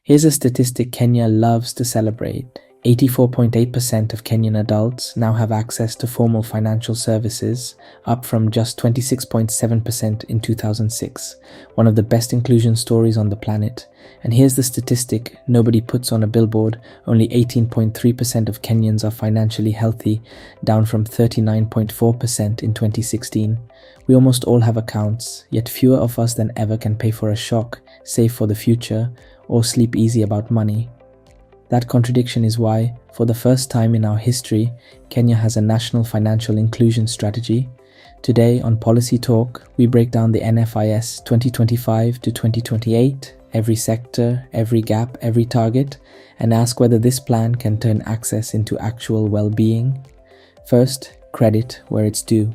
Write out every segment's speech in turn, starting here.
Here's a statistic Kenya loves to celebrate. 84.8% of Kenyan adults now have access to formal financial services, up from just 26.7% in 2006. One of the best inclusion stories on the planet. And here's the statistic nobody puts on a billboard. Only 18.3% of Kenyans are financially healthy, down from 39.4% in 2016. We almost all have accounts, yet fewer of us than ever can pay for a shock, save for the future, or sleep easy about money. That contradiction is why, for the first time in our history, Kenya has a national financial inclusion strategy. Today on Policy Talk, we break down the NFIS 2025 to 2028, every sector, every gap, every target, and ask whether this plan can turn access into actual well-being. First, credit where it's due.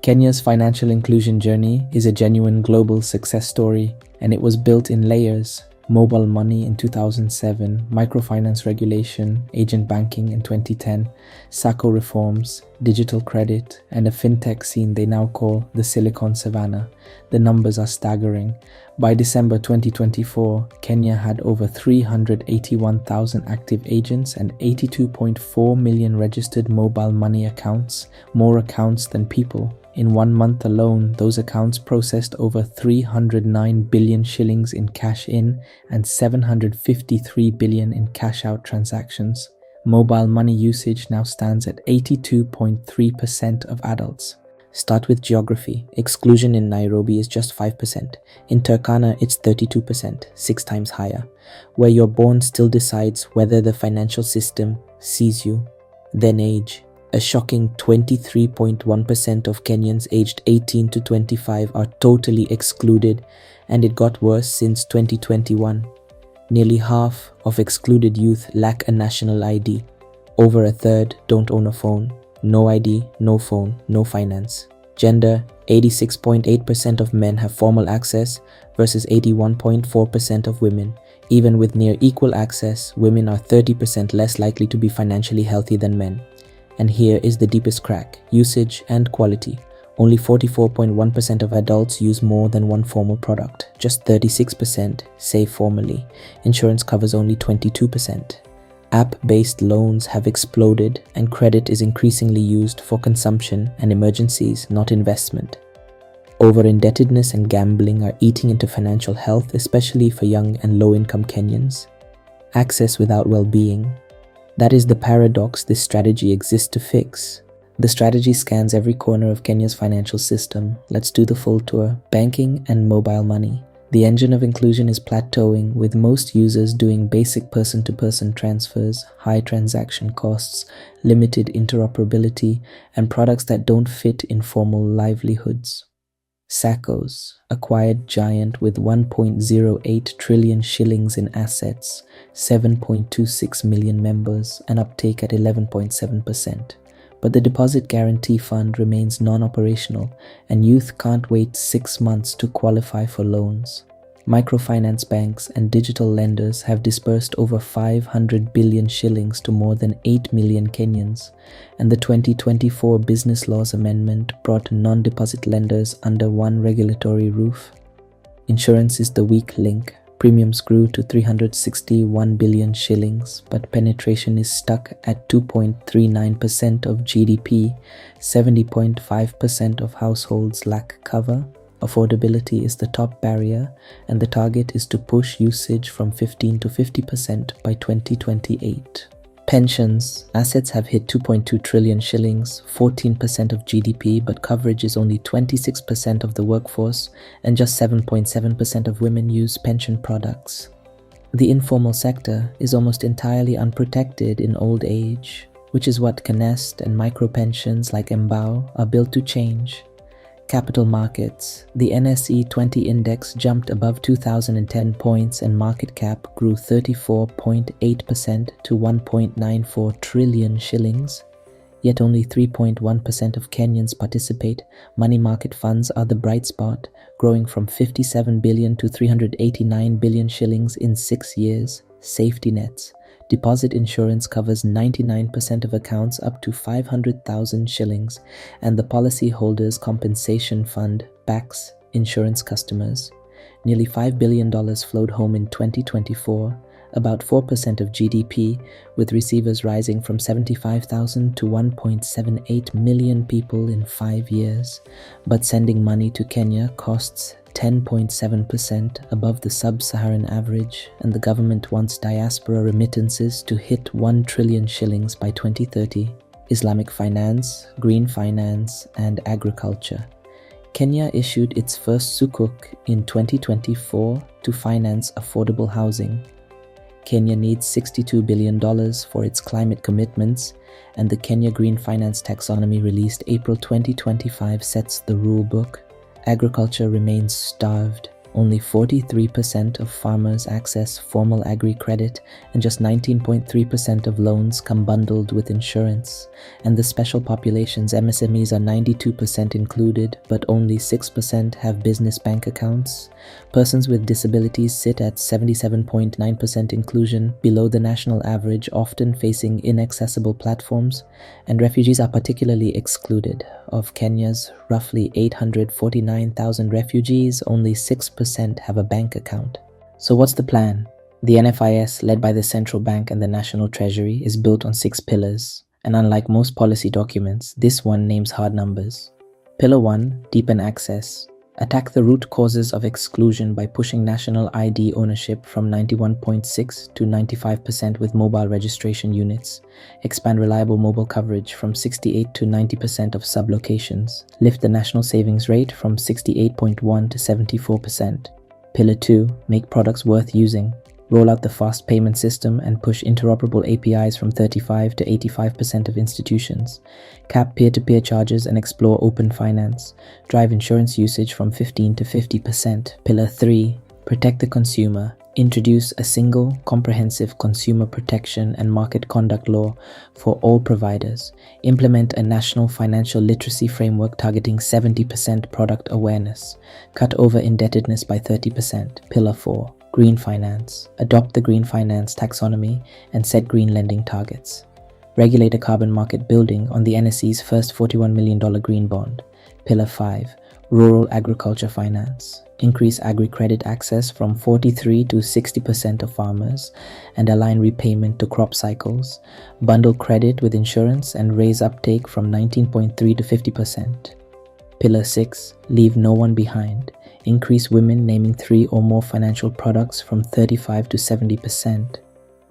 Kenya's financial inclusion journey is a genuine global success story, and it was built in layers. Mobile money in 2007, microfinance regulation, agent banking in 2010, SACCO reforms, digital credit, and a fintech scene they now call the Silicon Savannah. The numbers are staggering. By December 2024, Kenya had over 381,000 active agents and 82.4 million registered mobile money accounts, more accounts than people. In 1 month alone, those accounts processed over 309 billion shillings in cash in and 753 billion in cash out transactions. Mobile money usage now stands at 82.3% of adults. Start with geography. Exclusion in Nairobi is just 5%. In Turkana, it's 32%, 6 times higher. Where you're born still decides whether the financial system sees you. Then age. A shocking 23.1% of Kenyans aged 18 to 25 are totally excluded, and it got worse since 2021. Nearly half of excluded youth lack a national ID. Over a third don't own a phone. No ID, no phone, no finance. Gender, 86.8% of men have formal access versus 81.4% of women. Even with near equal access, women are 30% less likely to be financially healthy than men. And here is the deepest crack: usage and quality. Only 44.1% of adults use more than one formal product. Just 36% save formally. Insurance covers only 22%. App-based loans have exploded, and credit is increasingly used for consumption and emergencies, not investment. Over-indebtedness and gambling are eating into financial health, especially for young and low-income Kenyans. Access without well-being. That is the paradox this strategy exists to fix. The strategy scans every corner of Kenya's financial system. Let's do the full tour. Banking and mobile money. The engine of inclusion is plateauing, with most users doing basic person-to-person transfers, high transaction costs, limited interoperability, and products that don't fit informal livelihoods. SACCOs, a quiet giant with 1.08 trillion shillings in assets, 7.26 million members, and uptake at 11.7%. But the Deposit Guarantee Fund remains non-operational, and youth can't wait 6 months to qualify for loans. Microfinance banks and digital lenders have disbursed over 500 billion shillings to more than 8 million Kenyans, and the 2024 Business Laws Amendment brought non-deposit lenders under one regulatory roof. Insurance is the weak link. Premiums grew to 361 billion shillings, but penetration is stuck at 2.39% of GDP. 70.5% of households lack cover. Affordability is the top barrier, and the target is to push usage from 15 to 50% by 2028. Pensions. Assets have hit 2.2 trillion shillings, 14% of GDP, but coverage is only 26% of the workforce, and just 7.7% of women use pension products. The informal sector is almost entirely unprotected in old age, which is what Canest and micro-pensions like Mbao are built to change. Capital markets. The NSE 20 index jumped above 2010 points and market cap grew 34.8% to 1.94 trillion shillings. Yet only 3.1% of Kenyans participate. Money market funds are the bright spot, growing from 57 billion to 389 billion shillings in 6 years. Safety nets. Deposit insurance covers 99% of accounts up to 500,000 shillings, and the Policyholders Compensation Fund backs insurance customers. Nearly $5 billion flowed home in 2024, about 4% of GDP, with receivers rising from 75,000 to 1.78 million people in 5 years. But sending money to Kenya costs 10.7% above the sub-Saharan average, and the government wants diaspora remittances to hit 1 trillion shillings by 2030. Islamic finance, green finance, and agriculture. Kenya issued its first sukuk in 2024 to finance affordable housing. Kenya needs $62 billion for its climate commitments, and the Kenya Green Finance Taxonomy released April 2025 sets the rule book. Agriculture remains starved. Only 43% of farmers access formal agri-credit, and just 19.3% of loans come bundled with insurance. And the special populations MSMEs are 92% included, but only 6% have business bank accounts. Persons with disabilities sit at 77.9% inclusion, below the national average, often facing inaccessible platforms. And refugees are particularly excluded. Of Kenya's roughly 849,000 refugees, only 6% have a bank account. So what's the plan? The NFIS, led by the central bank and the national treasury, is built on 6 pillars. And unlike most policy documents, this one names hard numbers. Pillar 1, deepen access. Attack the root causes of exclusion by pushing national ID ownership from 91.6 to 95% with mobile registration units. Expand reliable mobile coverage from 68 to 90% of sub-locations. Lift the national savings rate from 68.1 to 74%. Pillar 2, make products worth using. Roll out the fast payment system and push interoperable APIs from 35 to 85% of institutions. Cap peer-to-peer charges and explore open finance. Drive insurance usage from 15 to 50%. Pillar 3, protect the consumer. Introduce a single, comprehensive consumer protection and market conduct law for all providers. Implement a national financial literacy framework targeting 70% product awareness. Cut over indebtedness by 30%. Pillar 4, green finance. Adopt the green finance taxonomy and set green lending targets. Regulate a carbon market building on the NSE's first $41 million green bond. Pillar 5, rural agriculture finance. Increase agri-credit access from 43 to 60% of farmers and align repayment to crop cycles. Bundle credit with insurance and raise uptake from 19.3 to 50%. Pillar 6, leave no one behind. Increase women naming 3 or more financial products from 35 to 70%.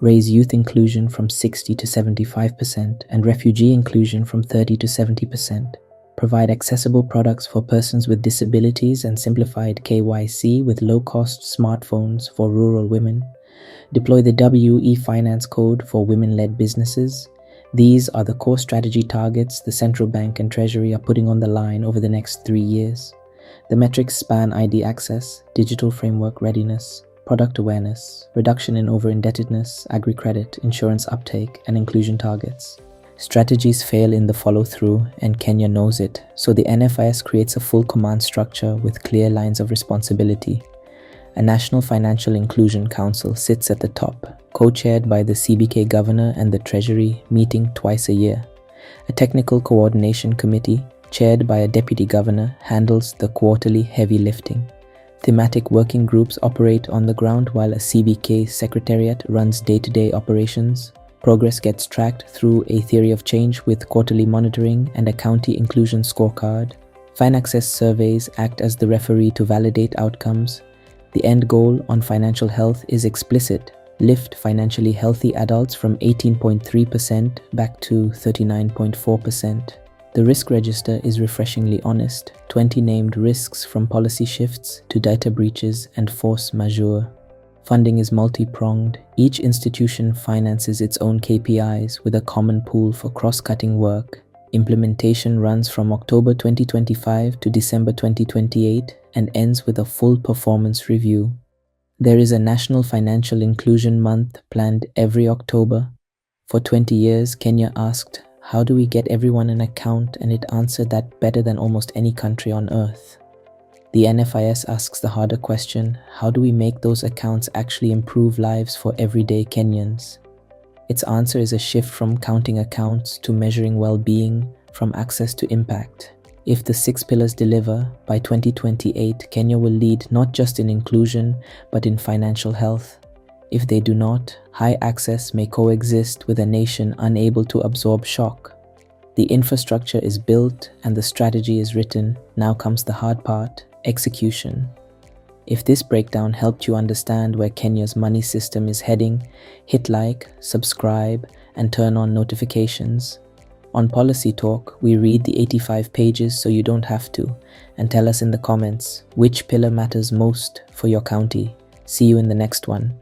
Raise youth inclusion from 60 to 75% and refugee inclusion from 30 to 70%. Provide accessible products for persons with disabilities and simplified KYC with low-cost smartphones for rural women. Deploy the WE Finance Code for women-led businesses. These are the core strategy targets the central bank and treasury are putting on the line over the next 3 years. The metrics span ID access, digital framework readiness, product awareness, reduction in over-indebtedness, agri-credit, insurance uptake, and inclusion targets. Strategies fail in the follow-through, and Kenya knows it, so the NFIS creates a full command structure with clear lines of responsibility. A National Financial Inclusion Council sits at the top, co-chaired by the CBK Governor and the Treasury, meeting twice a year. A Technical Coordination Committee, chaired by a Deputy Governor, handles the quarterly heavy lifting. Thematic working groups operate on the ground while a CBK Secretariat runs day-to-day operations. Progress gets tracked through a theory of change with quarterly monitoring and a county inclusion scorecard. FinAccess surveys act as the referee to validate outcomes. The end goal on financial health is explicit: lift financially healthy adults from 18.3% back to 39.4%. The risk register is refreshingly honest: 20 named risks from policy shifts to data breaches and force majeure. Funding is multi-pronged. Each institution finances its own KPIs with a common pool for cross-cutting work. Implementation runs from October 2025 to December 2028 and ends with a full performance review. There is a National Financial Inclusion Month planned every October. For 20 years, Kenya asked, "How do we get everyone an account?" and it answered that better than almost any country on earth. The NFIS asks the harder question: how do we make those accounts actually improve lives for everyday Kenyans? Its answer is a shift from counting accounts to measuring well-being, from access to impact. If the 6 pillars deliver, by 2028, Kenya will lead not just in inclusion, but in financial health. If they do not, high access may coexist with a nation unable to absorb shock. The infrastructure is built and the strategy is written. Now comes the hard part, execution. If this breakdown helped you understand where Kenya's money system is heading, hit like, subscribe, and turn on notifications. On Policy Talk, we read the 85 pages so you don't have to, and tell us in the comments which pillar matters most for your county. See you in the next one.